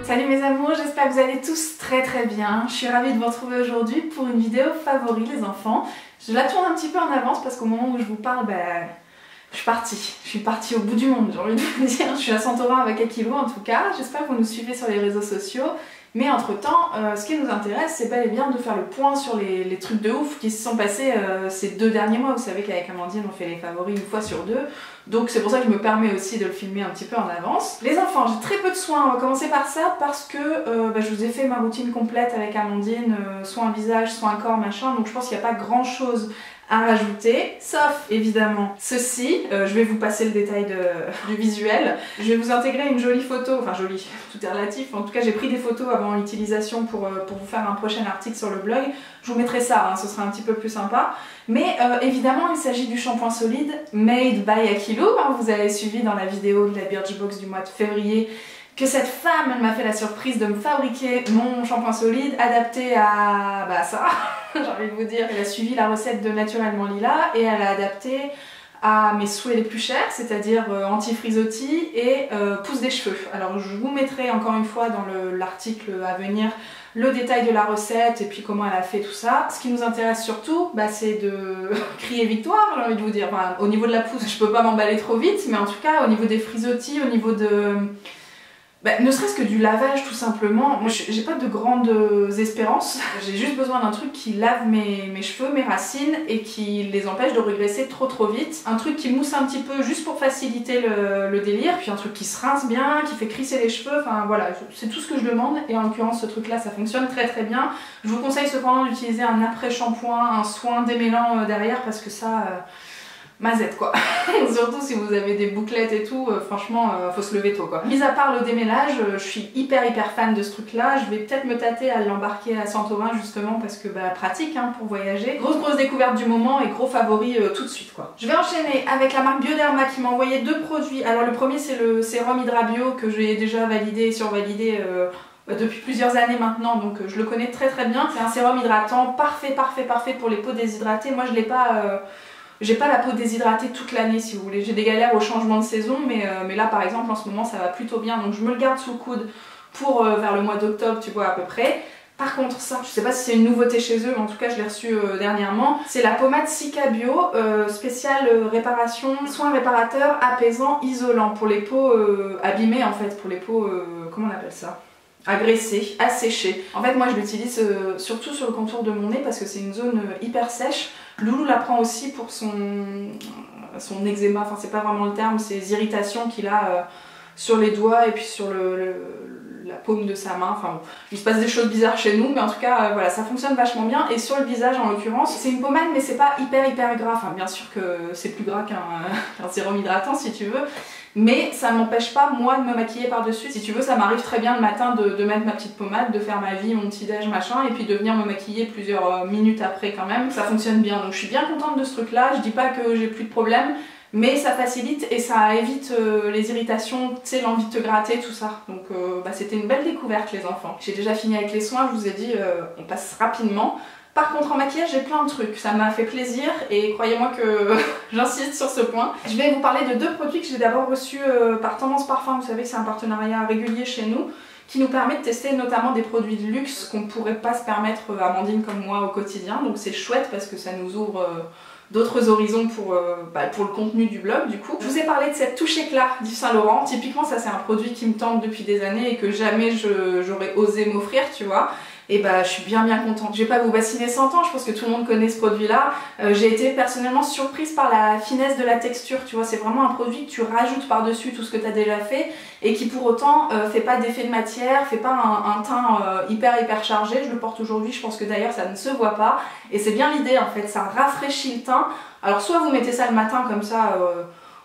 Salut mes amours, j'espère que vous allez tous très bien. Je suis ravie de vous retrouver aujourd'hui pour une vidéo favori les enfants. Je la tourne un petit peu en avance parce qu'au moment où je vous parle, je suis partie au bout du monde, j'ai envie de vous dire. Je suis à Santorin avec Akilo en tout cas. J'espère que vous nous suivez sur les réseaux sociaux. Mais entre temps, ce qui nous intéresse, c'est bel et bien de faire le point sur les trucs de ouf qui se sont passés ces 2 derniers mois. Vous savez qu'avec Amandine, on fait les favoris une fois sur 2. Donc c'est pour ça que je me permets aussi de le filmer un petit peu en avance. Les enfants, j'ai très peu de soins. On va commencer par ça parce que je vous ai fait ma routine complète avec Amandine, soit un visage, soit un corps, machin. Donc je pense qu'il n'y a pas grand chose à rajouter, sauf évidemment ceci. Je vais vous passer le détail du visuel. Je vais vous intégrer une jolie photo, enfin jolie, tout est relatif. En tout cas j'ai pris des photos avant l'utilisation pour vous faire un prochain article sur le blog. Je vous mettrai ça, hein, ce sera un petit peu plus sympa. Mais évidemment il s'agit du shampoing solide Made by Akilo. Hein, vous avez suivi dans la vidéo de la Birchbox du mois de février que cette femme, elle m'a fait la surprise de me fabriquer mon shampoing solide adapté à ça, j'ai envie de vous dire. Elle a suivi la recette de Naturellement Lila et elle a adapté à mes souhaits les plus chers, c'est-à-dire anti-frisottis et pousse des cheveux. Alors je vous mettrai encore une fois dans l'article à venir le détail de la recette et puis comment elle a fait tout ça. Ce qui nous intéresse surtout, c'est de crier victoire, j'ai envie de vous dire. Enfin, au niveau de la pousse, je peux pas m'emballer trop vite, mais en tout cas au niveau des frisottis, au niveau de... ne serait-ce que du lavage tout simplement. Moi j'ai pas de grandes espérances, j'ai juste besoin d'un truc qui lave mes cheveux, mes racines et qui les empêche de régresser trop vite. Un truc qui mousse un petit peu juste pour faciliter le délire, puis un truc qui se rince bien, qui fait crisser les cheveux, enfin voilà, c'est tout ce que je demande et en l'occurrence ce truc là ça fonctionne très bien. Je vous conseille cependant d'utiliser un après-shampoing, un soin démêlant derrière parce que ça... mazette quoi. Surtout si vous avez des bouclettes et tout, franchement faut se lever tôt quoi. Mis à part le démêlage, je suis hyper fan de ce truc là. Je vais peut-être me tâter à l'embarquer à Santorin justement parce que pratique hein, pour voyager. Grosse découverte du moment et gros favori tout de suite quoi. Je vais enchaîner avec la marque Bioderma qui m'a envoyé 2 produits. Alors le premier c'est le sérum Hydra Bio que j'ai déjà validé et survalidé depuis plusieurs années maintenant, donc je le connais très bien. C'est un sérum hydratant parfait pour les peaux déshydratées. Moi je l'ai pas... j'ai pas la peau déshydratée toute l'année si vous voulez, j'ai des galères au changement de saison mais là par exemple en ce moment ça va plutôt bien donc je me le garde sous le coude pour vers le mois d'octobre tu vois à peu près. Par contre ça, je sais pas si c'est une nouveauté chez eux mais en tout cas je l'ai reçu dernièrement, c'est la pommade Cica Bio spéciale réparation, soin réparateur, apaisant, isolant pour les peaux abîmées en fait, pour les peaux, comment on appelle ça ? Agressé, asséché. En fait moi je l'utilise surtout sur le contour de mon nez parce que c'est une zone hyper sèche. Loulou la prend aussi pour son eczéma, enfin c'est pas vraiment le terme, ses irritations qu'il a sur les doigts et puis sur la paume de sa main. Enfin bon, il se passe des choses bizarres chez nous mais en tout cas voilà, ça fonctionne vachement bien. Et sur le visage en l'occurrence, c'est une pommade mais c'est pas hyper gras, enfin bien sûr que c'est plus gras qu'un sérum hydratant si tu veux. Mais ça m'empêche pas moi de me maquiller par dessus. Si tu veux ça m'arrive très bien le matin de mettre ma petite pommade, de faire ma vie, mon petit déj machin et puis de venir me maquiller plusieurs minutes après quand même. Ça fonctionne bien donc je suis bien contente de ce truc là. Je dis pas que j'ai plus de problème mais ça facilite et ça évite les irritations, tu sais l'envie de te gratter tout ça. Donc c'était une belle découverte les enfants. J'ai déjà fini avec les soins, je vous ai dit on passe rapidement. Par contre en maquillage j'ai plein de trucs, ça m'a fait plaisir et croyez-moi que j'insiste sur ce point. Je vais vous parler de 2 produits que j'ai d'abord reçus par Tendance Parfum, vous savez que c'est un partenariat régulier chez nous qui nous permet de tester notamment des produits de luxe qu'on pourrait pas se permettre Amandine comme moi au quotidien, donc c'est chouette parce que ça nous ouvre d'autres horizons pour le contenu du blog du coup. Je vous ai parlé de cette touche éclat d'Yves Saint Laurent, typiquement ça c'est un produit qui me tente depuis des années et que jamais j'aurais osé m'offrir tu vois. Et je suis bien contente. Je vais pas vous bassiner 100 ans, je pense que tout le monde connaît ce produit là. J'ai été personnellement surprise par la finesse de la texture, tu vois, c'est vraiment un produit que tu rajoutes par dessus tout ce que tu as déjà fait et qui pour autant fait pas d'effet de matière, fait pas un teint hyper chargé. Je le porte aujourd'hui, je pense que d'ailleurs ça ne se voit pas et c'est bien l'idée en fait, ça rafraîchit le teint. Alors soit vous mettez ça le matin comme ça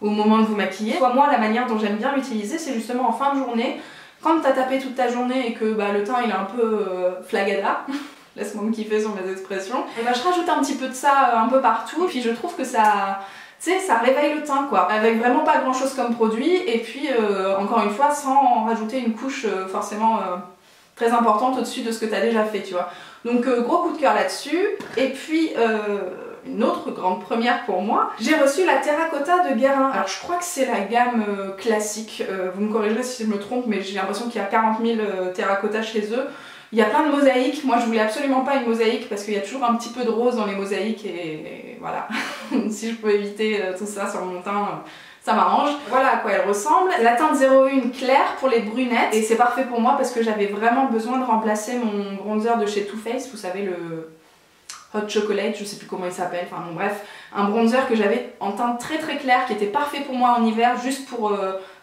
au moment de vous maquiller, soit moi la manière dont j'aime bien l'utiliser c'est justement en fin de journée. Quand t'as tapé toute ta journée et que le teint il est un peu flagada, laisse-moi me kiffer sur mes expressions, et je rajoute un petit peu de ça un peu partout, et puis je trouve que ça, tu sais, ça réveille le teint quoi, avec vraiment pas grand chose comme produit, et puis encore une fois sans rajouter une couche forcément très importante au-dessus de ce que t'as déjà fait, tu vois. Donc gros coup de cœur là-dessus, et puis une autre grande première pour moi, j'ai reçu la terracotta de Guérin. Alors je crois que c'est la gamme classique, vous me corrigerez si je me trompe, mais j'ai l'impression qu'il y a 40 000 terracottas chez eux. Il y a plein de mosaïques, moi je voulais absolument pas une mosaïque parce qu'il y a toujours un petit peu de rose dans les mosaïques et voilà, si je peux éviter tout ça sur mon teint, ça m'arrange. Voilà à quoi elle ressemble. La teinte 01 claire pour les brunettes et c'est parfait pour moi parce que j'avais vraiment besoin de remplacer mon bronzer de chez Too Faced, vous savez le Hot Chocolate, je sais plus comment il s'appelle, enfin bon bref, un bronzer que j'avais en teinte très très claire qui était parfait pour moi en hiver juste pour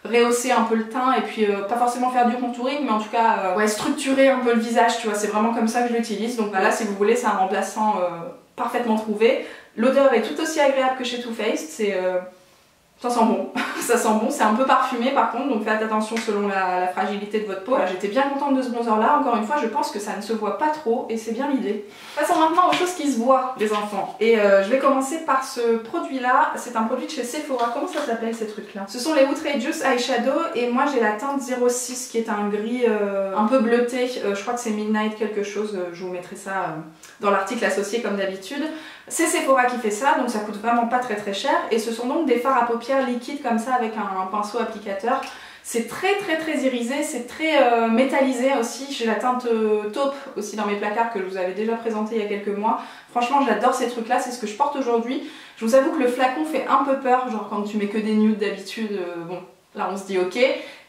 rehausser un peu le teint et puis pas forcément faire du contouring mais en tout cas ouais, structurer un peu le visage, tu vois, c'est vraiment comme ça que je l'utilise. Donc là si vous voulez c'est un remplaçant parfaitement trouvé. L'odeur est tout aussi agréable que chez Too Faced, c'est ça sent bon, ça sent bon, c'est un peu parfumé par contre, donc faites attention selon la fragilité de votre peau. Voilà, j'étais bien contente de ce bronzer là, encore une fois je pense que ça ne se voit pas trop et c'est bien l'idée. Passons maintenant aux choses qui se voient les enfants. Et je vais commencer par ce produit là, c'est un produit de chez Sephora, comment ça s'appelle ces trucs là? Ce sont les Outrageous Eyeshadow et moi j'ai la teinte 06 qui est un gris un peu bleuté, je crois que c'est Midnight quelque chose, je vous mettrai ça dans l'article associé comme d'habitude. C'est Sephora qui fait ça, donc ça coûte vraiment pas très très cher et ce sont donc des fards à paupières liquides comme ça avec un pinceau applicateur. C'est très irisé, c'est très métallisé aussi. J'ai la teinte taupe aussi dans mes placards que je vous avais déjà présenté il y a quelques mois. Franchement j'adore ces trucs là, c'est ce que je porte aujourd'hui. Je vous avoue que le flacon fait un peu peur, genre quand tu mets que des nudes d'habitude, bon là on se dit ok.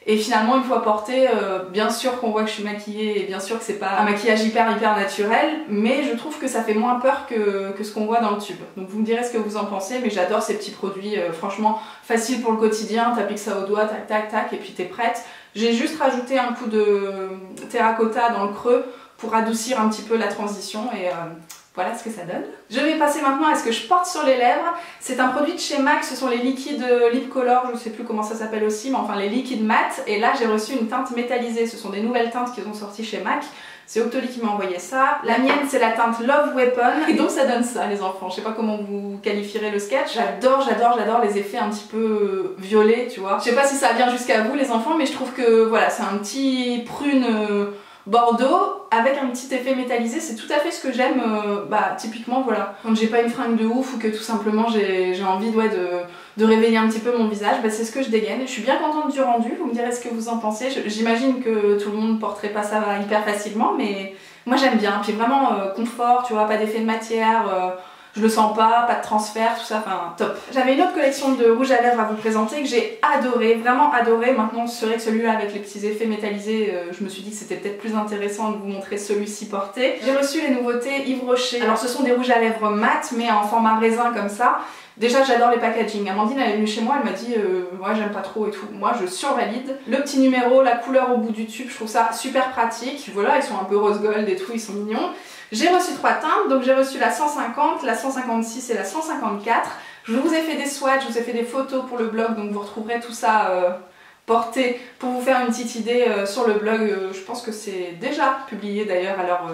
Et finalement une fois porté, bien sûr qu'on voit que je suis maquillée et bien sûr que c'est pas un maquillage hyper naturel, mais je trouve que ça fait moins peur que ce qu'on voit dans le tube. Donc vous me direz ce que vous en pensez, mais j'adore ces petits produits, franchement facile pour le quotidien, t'appliques ça au doigt, tac tac tac et puis t'es prête. J'ai juste rajouté un coup de terracotta dans le creux pour adoucir un petit peu la transition et voilà ce que ça donne. Je vais passer maintenant à ce que je porte sur les lèvres. C'est un produit de chez MAC, ce sont les liquides Lip Color, je ne sais plus comment ça s'appelle aussi, mais enfin les liquides mat. Et là j'ai reçu une teinte métallisée, ce sont des nouvelles teintes qu'ils ont sorties chez MAC. C'est Octoly qui m'a envoyé ça. La mienne c'est la teinte Love Weapon. Et donc ça donne ça les enfants, je sais pas comment vous qualifierez le sketch. J'adore les effets un petit peu violets, tu vois. Je sais pas si ça vient jusqu'à vous les enfants, mais je trouve que voilà, c'est un petit prune bordeaux avec un petit effet métallisé, c'est tout à fait ce que j'aime, typiquement voilà, quand j'ai pas une fringue de ouf ou que tout simplement j'ai envie ouais, de réveiller un petit peu mon visage, c'est ce que je dégaine. Je suis bien contente du rendu, vous me direz ce que vous en pensez. J'imagine que tout le monde porterait pas ça hyper facilement, mais moi j'aime bien, puis vraiment confort, tu vois, pas d'effet de matière, je le sens pas de transfert, tout ça, enfin top. J'avais une autre collection de rouge à lèvres à vous présenter que j'ai adoré, vraiment adoré. Maintenant c'est vrai que celui-là avec les petits effets métallisés, je me suis dit que c'était peut-être plus intéressant de vous montrer celui-ci porté. J'ai reçu les nouveautés Yves Rocher. Alors ce sont des rouges à lèvres mat mais en format raisin comme ça. Déjà j'adore les packaging, Amandine elle est venue chez moi, elle m'a dit ouais j'aime pas trop et tout, moi je survalide. Le petit numéro, la couleur au bout du tube, je trouve ça super pratique, voilà ils sont un peu rose gold et tout, ils sont mignons. J'ai reçu 3 teintes, donc j'ai reçu la 150, la 156 et la 154. Je vous ai fait des swatchs, je vous ai fait des photos pour le blog, donc vous retrouverez tout ça porté pour vous faire une petite idée sur le blog. Je pense que c'est déjà publié d'ailleurs à l'heure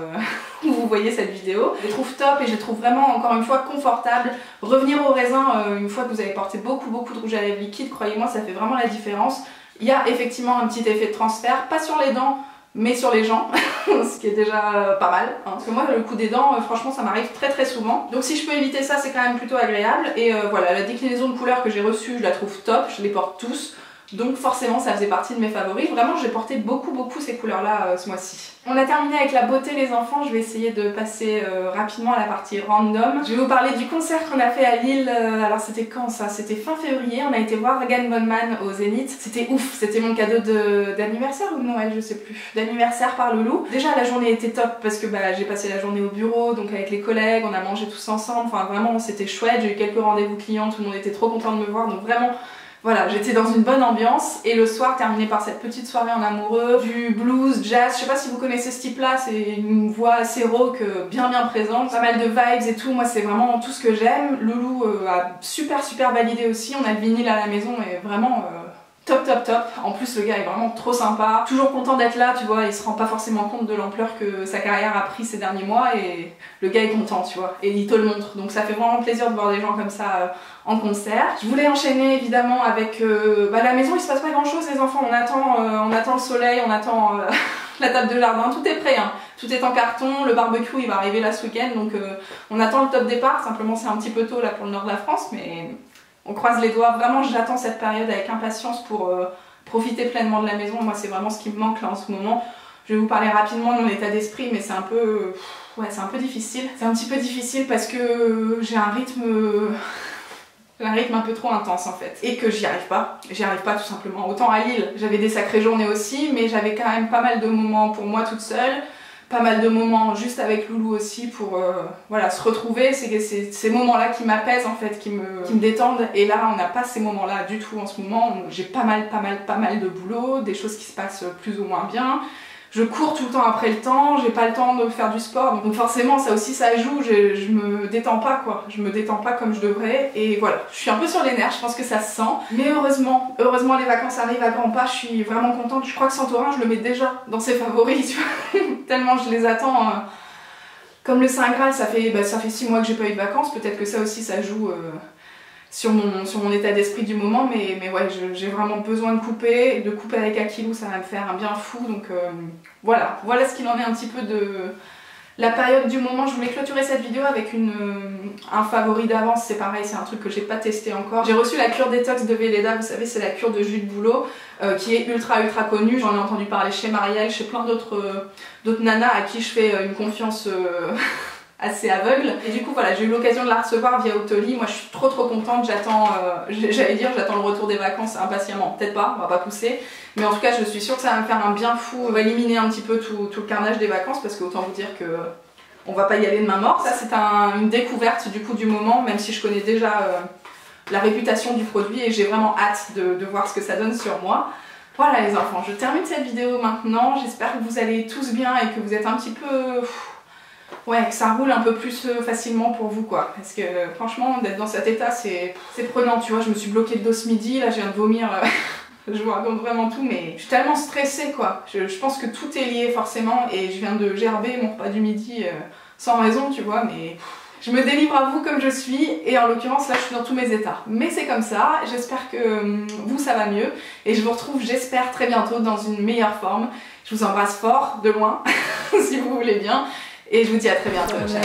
où vous voyez cette vidéo. Je les trouve top et je les trouve vraiment encore une fois confortables. Revenir au raisin une fois que vous avez porté beaucoup de rouge à lèvres liquide, croyez-moi ça fait vraiment la différence. Il y a effectivement un petit effet de transfert, pas sur les dents, mais sur les gens, ce qui est déjà pas mal. Hein. Parce que moi le coup des dents, franchement ça m'arrive très souvent. Donc si je peux éviter ça c'est quand même plutôt agréable. Et voilà, la déclinaison de couleurs que j'ai reçue je la trouve top, je les porte tous. Donc forcément ça faisait partie de mes favoris. Vraiment j'ai porté beaucoup ces couleurs là ce mois-ci. On a terminé avec la beauté les enfants, je vais essayer de passer rapidement à la partie random. Je vais vous parler du concert qu'on a fait à Lille, alors c'était quand ça? C'était fin février, on a été voir Regan Bonman au Zénith. C'était ouf, c'était mon cadeau d'anniversaire ou de Noël, je sais plus. D'anniversaire par Loulou. Déjà la journée était top parce que j'ai passé la journée au bureau, donc avec les collègues, on a mangé tous ensemble, enfin vraiment c'était chouette, j'ai eu quelques rendez-vous clients, tout le monde était trop content de me voir, donc vraiment... Voilà, j'étais dans une bonne ambiance et le soir terminé par cette petite soirée en amoureux, du blues, jazz, je sais pas si vous connaissez ce type là, c'est une voix assez rauque, bien présente, pas mal de vibes et tout, moi c'est vraiment tout ce que j'aime. Loulou a super validé aussi, on a le vinyle à la maison et vraiment top. En plus le gars est vraiment trop sympa, toujours content d'être là, tu vois, il se rend pas forcément compte de l'ampleur que sa carrière a pris ces derniers mois et le gars est content, tu vois, et il te le montre, donc ça fait vraiment plaisir de voir des gens comme ça en concert. Je voulais enchaîner évidemment avec la maison, il se passe pas grand chose les enfants, on attend le soleil, on attend la table de jardin, tout est prêt hein. tout est en carton, le barbecue il va arriver là ce week-end, donc on attend le top départ, simplement c'est un petit peu tôt là pour le nord de la France, mais on croise les doigts. Vraiment j'attends cette période avec impatience pour profiter pleinement de la maison. Moi c'est vraiment ce qui me manque là en ce moment. Je vais vous parler rapidement de mon état d'esprit, mais c'est un peu... ouais, c'est un peu difficile. C'est un petit peu difficile parce que j'ai un rythme un peu trop intense en fait. Et que j'y arrive pas. J'y arrive pas tout simplement. Autant à Lille, j'avais des sacrées journées aussi, mais j'avais quand même pas mal de moments pour moi toute seule. Pas mal de moments juste avec Loulou aussi pour voilà, se retrouver. C'est ces moments-là qui m'apaisent en fait, qui me détendent. Et là, on n'a pas ces moments-là du tout en ce moment. J'ai pas mal de boulot, des choses qui se passent plus ou moins bien. Je cours tout le temps après le temps, j'ai pas le temps de faire du sport, donc forcément ça aussi ça joue, je me détends pas quoi, je me détends pas comme je devrais, et voilà, je suis un peu sur les nerfs, je pense que ça se sent, mais heureusement les vacances arrivent à grands pas, je suis vraiment contente. Je crois que Santorin je le mets déjà dans ses favoris, tu vois, tellement je les attends, comme le Saint Graal, ça fait 6 mois que j'ai pas eu de vacances, peut-être que ça aussi ça joue sur mon état d'esprit du moment, mais ouais, j'ai vraiment besoin de couper avec Akilou, ça va me faire un bien fou, donc voilà ce qu'il en est un petit peu de la période du moment. Je voulais clôturer cette vidéo avec un favori d'avance, c'est pareil, c'est un truc que j'ai pas testé encore. J'ai reçu la cure détox de Velleda, vous savez c'est la cure de jus de bouleau, qui est ultra connue, j'en ai entendu parler chez Marielle, chez plein d'autres nanas à qui je fais une confiance assez aveugle, et du coup voilà, j'ai eu l'occasion de la recevoir via Autoli. Moi je suis trop contente, j'attends j'attends le retour des vacances impatiemment, peut-être pas, on va pas pousser, mais en tout cas je suis sûre que ça va me faire un bien fou, on va éliminer un petit peu tout le carnage des vacances, parce que autant vous dire que on va pas y aller de main morte. Ça c'est une découverte du coup du moment, même si je connais déjà la réputation du produit, et j'ai vraiment hâte de voir ce que ça donne sur moi. Voilà les enfants, je termine cette vidéo maintenant, j'espère que vous allez tous bien et que vous êtes un petit peu... ouais, que ça roule un peu plus facilement pour vous quoi, parce que franchement d'être dans cet état c'est prenant, tu vois. Je me suis bloquée le dos ce midi, là je viens de vomir, je vous raconte vraiment tout, mais je suis tellement stressée quoi, je pense que tout est lié forcément, et je viens de gerber mon repas du midi sans raison, tu vois, mais je me délivre à vous comme je suis, et en l'occurrence là je suis dans tous mes états, mais c'est comme ça. J'espère que vous ça va mieux, et je vous retrouve j'espère très bientôt dans une meilleure forme. Je vous embrasse fort, de loin, si vous voulez bien. Et je vous dis à très bientôt. Ciao.